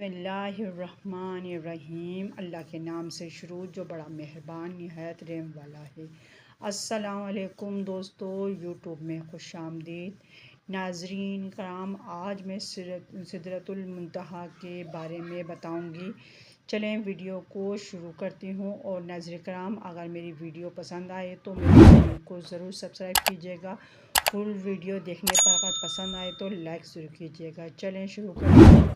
بسم اللہ الرحمن الرحیم۔ اللہ کے نام سے شروع جو بڑا مہربان نہایت رحم والا ہے۔ السلام علیکم دوستو، یوٹیوب میں خوش آمدید۔ ناظرین کرام، آج میں سدرۃ المنتہا کے بارے میں بتاؤں گی۔ چلیں ویڈیو کو شروع کرتی ہوں، اور ناظرین کرام اگر میری ویڈیو پسند آئے تو میرے چینل کو ضرور سبسکرائب کیجیے گا۔ فل ویڈیو دیکھنے پر اگر پسند آئے تو لائک ضرور کیجیے گا۔ چلیں شروع کرتی ہوں۔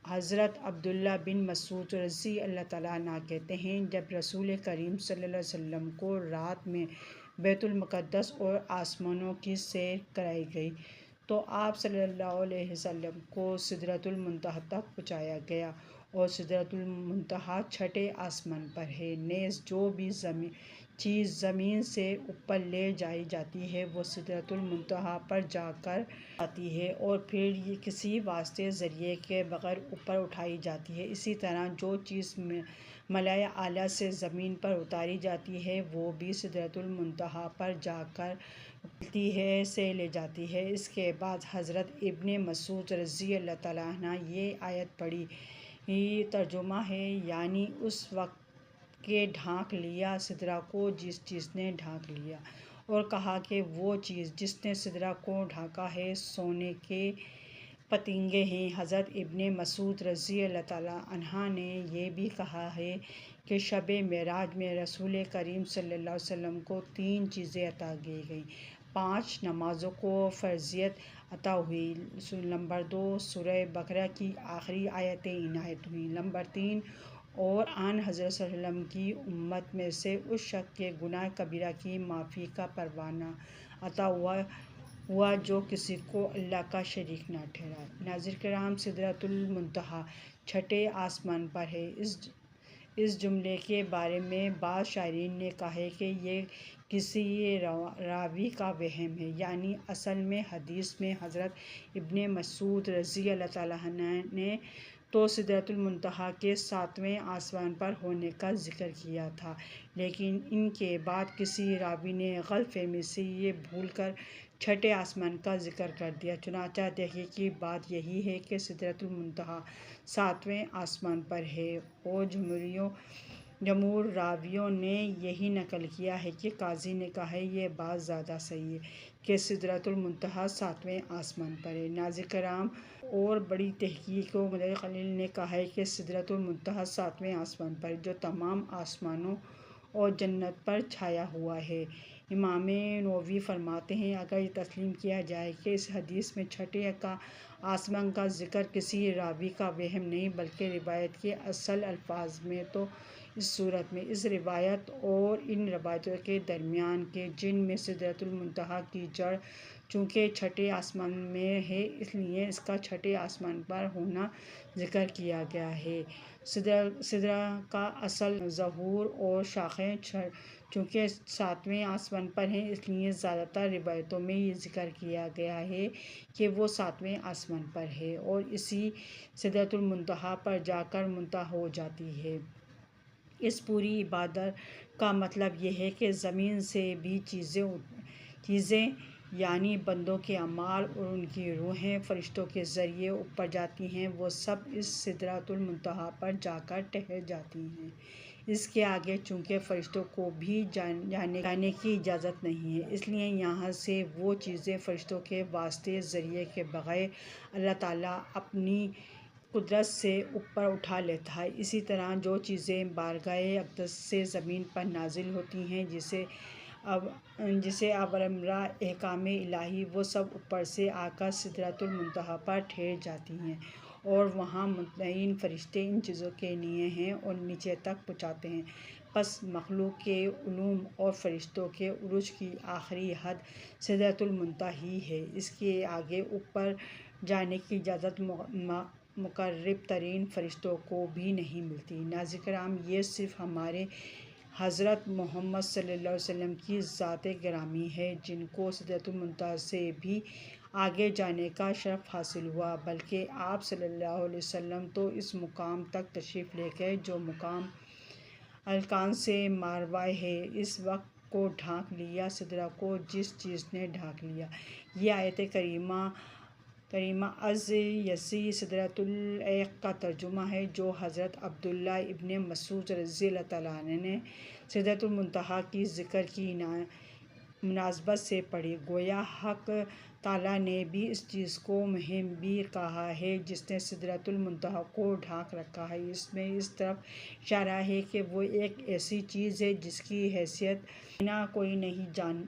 حضرت عبداللہ بن مسعود رضی اللہ تعالیٰ عنہ کہتے ہیں، جب رسول کریم صلی اللہ علیہ وسلم کو رات میں بیت المقدس اور آسمانوں کی سیر کرائی گئی تو آپ صلی اللہ علیہ وسلم کو سدرۃ المنتہا تک پہنچایا گیا، اور سدرۃ المنتہا چھٹے آسمان پر ہے۔ نیز جو بھی چیز زمین سے اوپر لے جائی جاتی ہے وہ سدرۃ المنتہا پر جا کر آتی ہے، اور پھر یہ کسی واسطے ذریعے کے بغیر اوپر اٹھائی جاتی ہے۔ اسی طرح جو چیز ملائے اعلیٰ سے زمین پر اتاری جاتی ہے وہ بھی سدرۃ المنتہا پر جا کر ملتی ہے سے لے جاتی ہے۔ اس کے بعد حضرت ابن مسعود رضی اللہ تعالیٰ عنہ یہ آیت پڑھی۔ ترجمہ ہے، یعنی اس وقت کے ڈھانک لیا سدرہ کو جس چیز نے ڈھانک لیا، اور کہا کہ وہ چیز جس نے سدرہ کو ڈھانکا ہے سونے کے پتنگے ہیں۔ حضرت ابن مسعود رضی اللہ تعالیٰ عنہ نے یہ بھی کہا ہے کہ شب معراج میں رسول کریم صلی اللہ علیہ وسلم کو 3 چیزیں عطا کی گئیں۔ 5 نمازوں کو فرضیت عطا ہوئی۔ نمبر 2 سورہ بقرہ کی آخری آیتیں عنایت ہوئیں۔ نمبر 3 اور آن حضرت صلی اللہ علیہ وسلم کی امت میں سے اس شخص کے گناہ کبیرہ کی معافی کا پروانہ عطا ہوا جو کسی کو اللہ کا شریک نہ ٹھہرائے۔ ناظرین کرام، سدرۃ المنتہا چھٹے آسمان پر ہے۔ اس جملے کے بارے میں بعض شارحین نے کہا ہے کہ یہ کسی راوی کا وہم ہے، یعنی اصل میں حدیث میں حضرت ابن مسعود رضی اللہ تعالیٰ عنہ نے تو سدرۃ المنتہا کے 7ویں آسمان پر ہونے کا ذکر کیا تھا، لیکن ان کے بعد کسی راوی نے غلط فہمی سے یہ بھول کر چھٹے آسمان کا ذکر کر دیا۔ چنانچہ تحقیقی بات یہی ہے کہ سدرۃ المنتہا 7ویں آسمان پر ہے، اور جمہور راویوں نے یہی نقل کیا ہے کہ قاضی نے کہا ہے یہ بات زیادہ صحیح ہے کہ سدرۃ المنتہا 7ویں آسمان پر ہے۔ ناظرین کرام، اور بڑی تحقیق و مدرک خلیل نے کہا ہے کہ سدرۃ المنتہا 7ویں آسمان پر جو تمام آسمانوں اور جنت پر چھایا ہوا ہے۔ امام نووی فرماتے ہیں، اگر یہ تسلیم کیا جائے کہ اس حدیث میں چھٹے آسمان کا ذکر کسی راوی کا وہم نہیں بلکہ روایت کے اصل الفاظ میں، تو اس صورت میں اس روایت اور ان روایتوں کے درمیان کے جن میں سدرۃ المنتہا کی جڑ چونکہ چھٹے آسمان میں ہے اس لیے اس کا چھٹے آسمان پر ہونا ذکر کیا گیا ہے۔ سدرہ کا اصل ظہور اور شاخیں چونکہ 7ویں آسمان پر ہیں اس لیے زیادہ تر روایتوں میں یہ ذکر کیا گیا ہے کہ وہ 7ویں آسمان پر ہے، اور اسی سدرۃ المنتہا پر جا کر منتہا ہو جاتی ہے۔ اس پوری عبارت کا مطلب یہ ہے کہ زمین سے بھی چیزیں یعنی بندوں کے اعمال اور ان کی روحیں فرشتوں کے ذریعے اوپر جاتی ہیں، وہ سب اس سدرۃ المنتہا پر جا کر ٹھہر جاتی ہیں۔ اس کے آگے چونکہ فرشتوں کو بھی جانے کی اجازت نہیں ہے، اس لیے یہاں سے وہ چیزیں فرشتوں کے واسطے ذریعے کے بغیر اللہ تعالیٰ اپنی قدرت سے اوپر اٹھا لیتا ہے۔ اسی طرح جو چیزیں بارگاہ اقدس سے زمین پر نازل ہوتی ہیں جسے اوامر احکام الہی، وہ سب اوپر سے آ کر سدرۃ المنتہا پر ٹھہر جاتی ہیں، اور وہاں متعین فرشتے ان چیزوں کے لیے ہیں اور نیچے تک پہنچاتے ہیں۔ پس مخلوق کے علوم اور فرشتوں کے عروج کی آخری حد سدرۃ المنتہا ہی ہے، اس کے آگے اوپر جانے کی اجازت مقرب ترین فرشتوں کو بھی نہیں ملتی۔ ناظرین کرام، یہ صرف ہمارے حضرت محمد صلی اللہ علیہ وسلم کی ذات گرامی ہے جن کو سدرۃ المنتہا سے بھی آگے جانے کا شرف حاصل ہوا، بلکہ آپ صلی اللہ علیہ وسلم تو اس مقام تک تشریف لے گئے جو مقام الکان سے ماورا ہے۔ اس وقت کو ڈھانک لیا سدرہ کو جس چیز نے ڈھانک لیا۔ یہ آیت کریمہ کریمہ از یسی سدرۃ العیق کا ترجمہ ہے، جو حضرت عبداللہ ابن مسعود رضی اللہ تعالیٰ عنہ نے سدرۃ المنتہا کی ذکر کی مناسبت سے پڑھی۔ گویا حق تعالیٰ نے بھی اس چیز کو مہم بھی کہا ہے جس نے سدرۃ المنتہا کو ڈھانک رکھا ہے۔ اس میں اس طرف اشارہ ہے کہ وہ ایک ایسی چیز ہے جس کی حیثیت نہ کوئی نہیں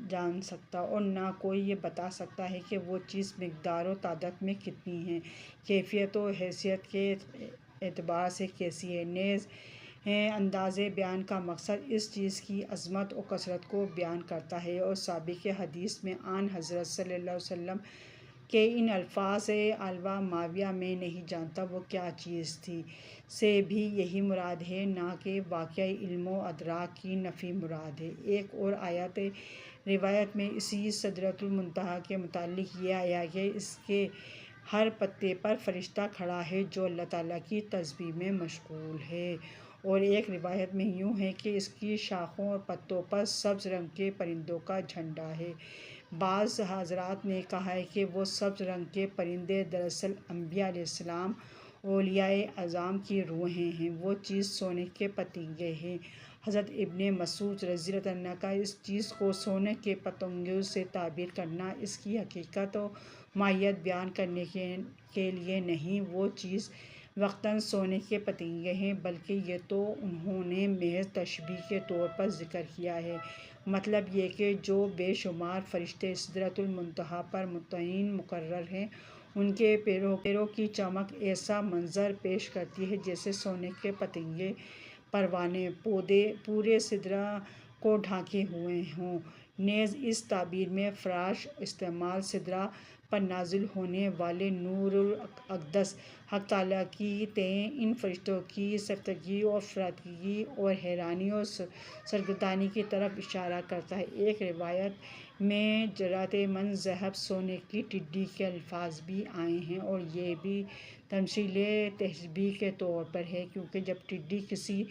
جان سکتا اور نہ کوئی یہ بتا سکتا ہے کہ وہ چیز مقدار و تعداد میں کتنی ہے، کیفیت و حیثیت کے اعتبار سے کیسی ہے۔ نیز انداز بیان کا مقصد اس چیز کی عظمت و کثرت کو بیان کرتا ہے، اور سابق حدیث میں آن حضرت صلی اللہ علیہ وسلم کے ان الفاظ الوا معاویہ میں نہیں جانتا وہ کیا چیز تھی سے بھی یہی مراد ہے، نہ کہ واقعی علم و ادراک کی نفی مراد ہے۔ ایک اور روایت میں اسی سدرۃ المنتہا کے متعلق یہ آیا کہ اس کے ہر پتے پر فرشتہ کھڑا ہے جو اللہ تعالیٰ کی تسبیح میں مشغول ہے، اور ایک روایت میں یوں ہے کہ اس کی شاخوں اور پتوں پر سبز رنگ کے پرندوں کا جھنڈا ہے۔ بعض حضرات نے کہا ہے کہ وہ سبز رنگ کے پرندے دراصل انبیاء علیہ السلام، اولیاء اعظام کی روحیں ہیں، وہ چیز سونے کے پتنگے ہیں۔ حضرت ابن مسعود رضی اللہ عنہ کا اس چیز کو سونے کے پتنگوں سے تعبیر کرنا اس کی حقیقت و ماہیت بیان کرنے کے لیے نہیں، وہ چیز وقتاً سونے کے پتنگے ہیں، بلکہ یہ تو انہوں نے محض تشبیہ کے طور پر ذکر کیا ہے۔ مطلب یہ کہ جو بے شمار فرشتے سدرۃ المنتہا پر متعین مقرر ہیں، ان کے پیروں کی چمک ایسا منظر پیش کرتی ہے جیسے سونے کے پتنگے پروانے پورے سدرہ کو ڈھانکے ہوئے ہوں۔ نیز اس تعبیر میں فراش استعمال سدرہ پر نازل ہونے والے نور الاقدس حق تعالیٰ کی تئیں ان فرشتوں کی سرکشی اور فراتگی اور حیرانی اور سرگردانی کی طرف اشارہ کرتا ہے۔ ایک روایت میں جرات من ذهب سونے کی ٹڈی کے الفاظ بھی آئے ہیں، اور یہ بھی تمثیل تشبیہ کے طور پر ہے، کیونکہ جب ٹڈی کسی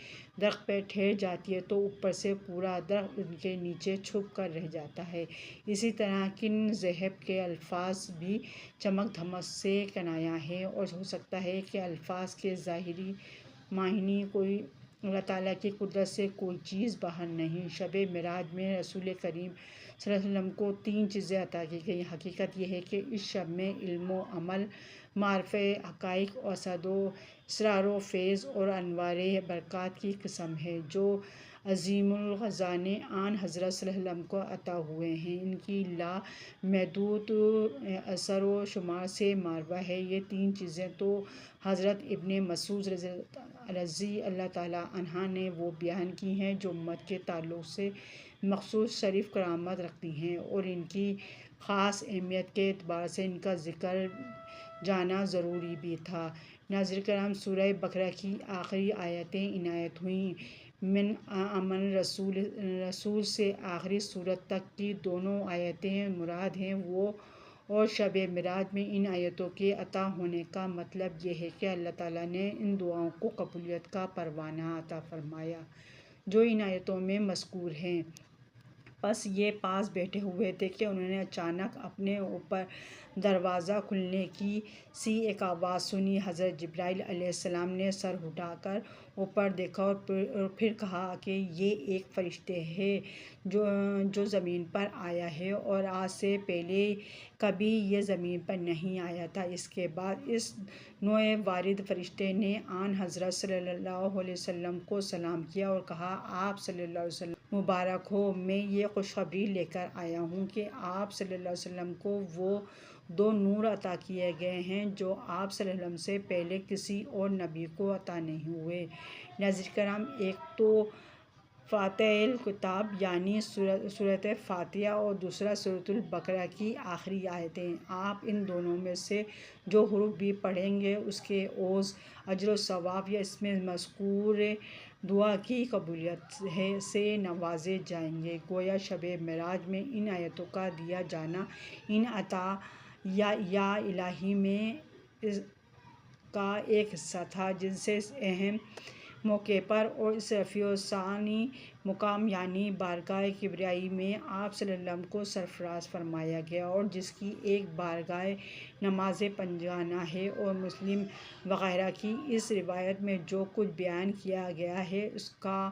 درخت پر ٹھہر جاتی ہے تو اوپر سے پورا درخت ان کے نیچے چھپ کر رہ جاتا ہے۔ اسی طرح کن ذہب کے الفاظ بھی چمک دھمک سے کنایا ہے، اور ہو سکتا ہے کہ الفاظ کے ظاہری معنی کوئی اللہ تعالیٰ کی قدرت سے کوئی چیز باہر نہیں۔ شب معراج میں رسول کریم صلی اللہ علیہ وسلم کو 3 چیزیں عطا کی گئیں۔ حقیقت یہ ہے کہ اس شب میں علم و عمل، معرفت حقائق، اسرار و فیض اور انوار برکات کی قسم ہے جو عظیم الخزائن آن حضرت صلی اللہ علیہ وسلم کو عطا ہوئے ہیں۔ ان کی لا محدود اثر و شمار سے ماورا ہے۔ یہ 3 چیزیں تو حضرت ابن مسعود رضی اللہ تعالیٰ عنہ نے وہ بیان کی ہیں جو امت کے تعلق سے مخصوص شریف کرامت رکھتی ہیں، اور ان کی خاص اہمیت کے اعتبار سے ان کا ذکر جانا ضروری بھی تھا۔ ناظرین کرام، سورہ بقرہ کی آخری آیتیں عنایت ہوئیں۔ من آمن رسول سے آخری سورت تک کی دونوں آیتیں مراد ہیں۔ وہ اور شب معراج میں ان آیتوں کے عطا ہونے کا مطلب یہ ہے کہ اللہ تعالیٰ نے ان دعاؤں کو قبولیت کا پروانہ عطا فرمایا جو ان آیتوں میں مذکور ہیں۔ بس یہ پاس بیٹھے ہوئے تھے کہ انہوں نے اچانک اپنے اوپر دروازہ کھلنے کی سی ایک آواز سنی۔ حضرت جبرائیل علیہ السلام نے سر اٹھا کر اوپر دیکھا اور پھر کہا کہ یہ ایک فرشتے ہے جو زمین پر آیا ہے، اور آج سے پہلے کبھی یہ زمین پر نہیں آیا تھا۔ اس کے بعد اس نوع وارد فرشتے نے آن حضرت صلی اللہ علیہ وسلم کو سلام کیا اور کہا، آپ صلی اللہ علیہ وسلم مبارک ہو، میں یہ خوشخبری لے کر آیا ہوں کہ آپ صلی اللہ علیہ وسلم کو وہ 2 نور عطا کیے گئے ہیں جو آپ صلی اللہ علیہ وسلم سے پہلے کسی اور نبی کو عطا نہیں ہوئے۔ ناظرین کرام، ایک تو فاتحہ الکتاب یعنی سورۃ فاتحہ اور دوسرا سورۃ البقرہ کی آخری آیتیں۔ آپ ان دونوں میں سے جو حروف بھی پڑھیں گے اس کے اوز، اجر و ثواب یا اس میں مذکور دعا کی قبولیت سے نوازے جائیں گے۔ گویا شب معراج میں ان آیتوں کا دیا جانا ان عطایا الہی میں کا ایک حصہ تھا جن سے اہم موقع پر اور اس رفیع و ثانی مقام یعنی بارگاہ کبریائی میں آپ صلی اللہ علیہ وسلم کو سرفراز فرمایا گیا، اور جس کی ایک بارگاہ نماز پنجگانہ ہے۔ اور مسلم وغیرہ کی اس روایت میں جو کچھ بیان کیا گیا ہے اس کا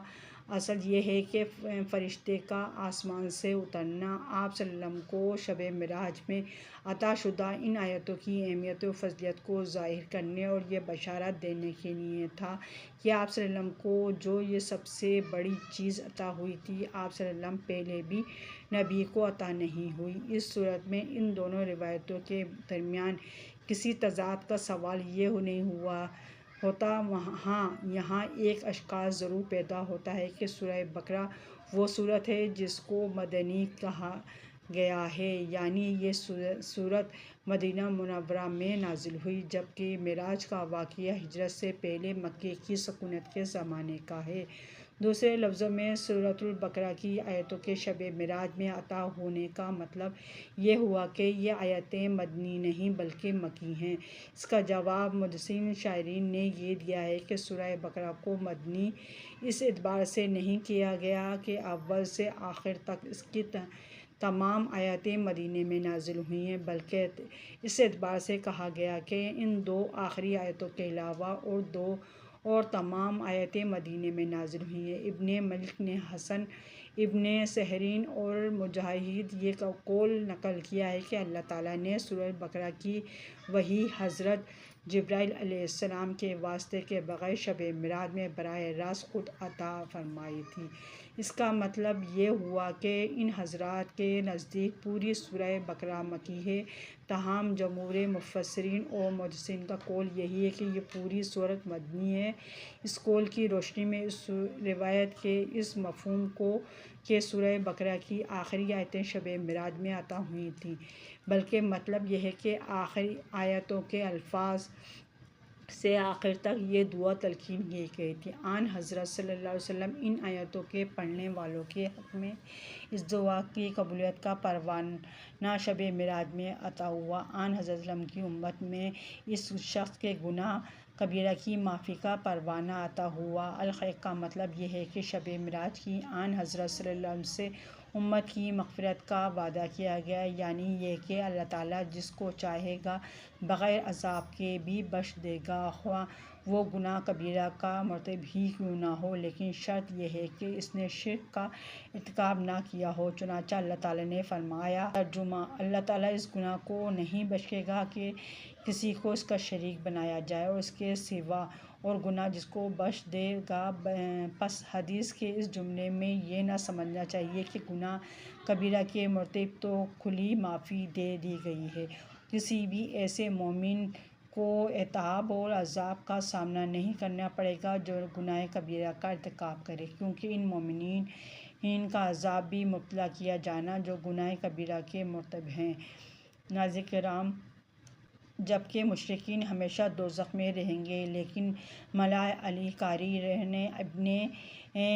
اصل یہ ہے کہ فرشتے کا آسمان سے اترنا آپ صلی اللہ علیہ وسلم کو شب معراج میں عطا شدہ ان آیتوں کی اہمیت و فضیلت کو ظاہر کرنے اور یہ بشارت دینے کے لیے تھا کہ آپ صلی اللہ علیہ وسلم کو جو یہ سب سے بڑی چیز عطا ہوئی تھی، آپ صلی اللہ علیہ وسلم پہلے بھی نبی کو عطا نہیں ہوئی۔ اس صورت میں ان دونوں روایتوں کے درمیان کسی تضاد کا سوال یہ نہیں ہوتا۔ ہاں، یہاں ایک اشکال ضرور پیدا ہوتا ہے کہ سورہ بقرہ وہ سورت ہے جس کو مدنی کہا گیا ہے، یعنی یہ سورت مدینہ منورہ میں نازل ہوئی، جبکہ معراج کا واقعہ ہجرت سے پہلے مکے کی سکونت کے زمانے کا ہے۔ دوسرے لفظوں میں سورۃ البقرہ کی آیتوں کے شب معراج میں عطا ہونے کا مطلب یہ ہوا کہ یہ آیتیں مدنی نہیں بلکہ مکی ہیں۔ اس کا جواب محدثین شارحین نے یہ دیا ہے کہ سورہ بقرہ کو مدنی اس اعتبار سے نہیں کہا گیا کہ اول سے آخر تک اس کی تمام آیتیں مدینے میں نازل ہوئی ہیں، بلکہ اس اعتبار سے کہا گیا کہ ان دو آخری آیتوں کے علاوہ اور تمام آیتیں مدینے میں نازل ہوئی ہیں۔ ابن ملک نے حسن ابن سیرین اور مجاہد یہ قول نقل کیا ہے کہ اللہ تعالیٰ نے سورہ بقرہ کی وحی حضرت جبرائیل علیہ السلام کے واسطے کے بغیر شب معراج میں براہ راست خود عطا فرمائی تھی۔ اس کا مطلب یہ ہوا کہ ان حضرات کے نزدیک پوری سورہ بقرہ مکی ہے، تاہم جمہور مفسرین اور محدثین کا قول یہی ہے کہ یہ پوری سورت مدنی ہے۔ اس قول کی روشنی میں اس روایت کے اس مفہوم کو کہ سورہ بقرہ کی آخری آیتیں شب معراج میں عطا ہوئی تھیں، بلکہ مطلب یہ ہے کہ آخری آیتوں کے الفاظ سے آخر تک یہ دعا تلقین کی گئی تھی۔ آن حضرت صلی اللہ علیہ وسلم ان آیتوں کے پڑھنے والوں کے حق میں اس دعا کی قبولیت کا پروانہ شب معراج میں عطا ہوا۔ آن حضرت صلی اللہ علیہ وسلم کی امت میں اس شخص کے گناہ کبیرہ کی معافی کا پروانہ عطا ہوا۔ الحق کا مطلب یہ ہے کہ شب معراج کی آن حضرت صلی اللہ علیہ وسلم سے امت کی مغفرت کا وعدہ کیا گیا، یعنی یہ کہ اللہ تعالیٰ جس کو چاہے گا بغیر عذاب کے بھی بخش دے گا، خواہ وہ گناہ کبیرہ کا مرتکب ہی کیوں نہ ہو، لیکن شرط یہ ہے کہ اس نے شرک کا ارتکاب نہ کیا ہو۔ چنانچہ اللہ تعالیٰ نے فرمایا، ترجمہ: اللہ تعالیٰ اس گناہ کو نہیں بخشے گا کہ کسی کو اس کا شریک بنایا جائے اور اس کے سوا، اور گناہ جس کو بخش دے گا۔ پس حدیث کے اس جملے میں یہ نہ سمجھنا چاہیے کہ گناہ کبیرہ کے مرتکب کو کھلی معافی دے دی گئی ہے۔ کسی بھی ایسے مومن کو عذاب اور عذاب کا سامنا نہیں کرنا پڑے گا جو گناہ کبیرہ کا ارتکاب کرے، کیونکہ ان مومنین کا عذاب بھی مبتلا کیا جانا جو گناہ کبیرہ کے مرتکب ہیں۔ ناظرین کرام، جبکہ مشرکین ہمیشہ دوزخ میں رہیں گے، لیکن ملا علی قاری نے ابن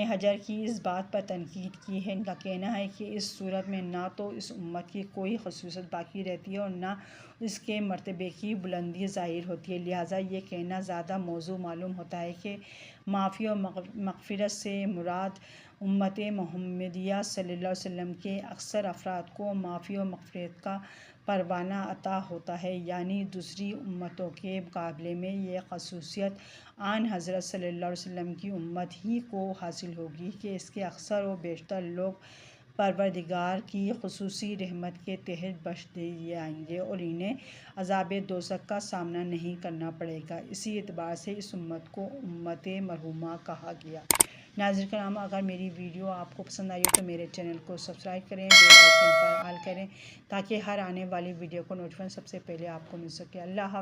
حجر کی اس بات پر تنقید کی ہے۔ ان کا کہنا ہے کہ اس صورت میں نہ تو اس امت کی کوئی خصوصیت باقی رہتی ہے اور نہ اس کے مرتبے کی بلندی ظاہر ہوتی ہے، لہٰذا یہ کہنا زیادہ موزوں معلوم ہوتا ہے کہ معافی و مغفرت سے مراد امت محمدیہ صلی اللہ علیہ وسلم کے اکثر افراد کو معافی و مغفرت کا پروانہ عطا ہوتا ہے، یعنی دوسری امتوں کے مقابلے میں یہ خصوصیت آن حضرت صلی اللہ علیہ وسلم کی امت ہی کو حاصل ہوگی کہ اس کے اکثر و بیشتر لوگ پروردگار کی خصوصی رحمت کے تحت بخش دیے جائیں گے اور انہیں عذاب دوزخ کا سامنا نہیں کرنا پڑے گا۔ اسی اعتبار سے اس امت کو امت مرحومہ کہا گیا۔ ناظرین کرام، اگر میری ویڈیو آپ کو پسند آئی ہو تو میرے چینل کو سبسکرائب کریں، بیل آئیکن پر آل کریں، تاکہ ہر آنے والی ویڈیو کو نوٹیفیکیشن سب سے پہلے آپ کو مل سکے۔ اللہ حافظ۔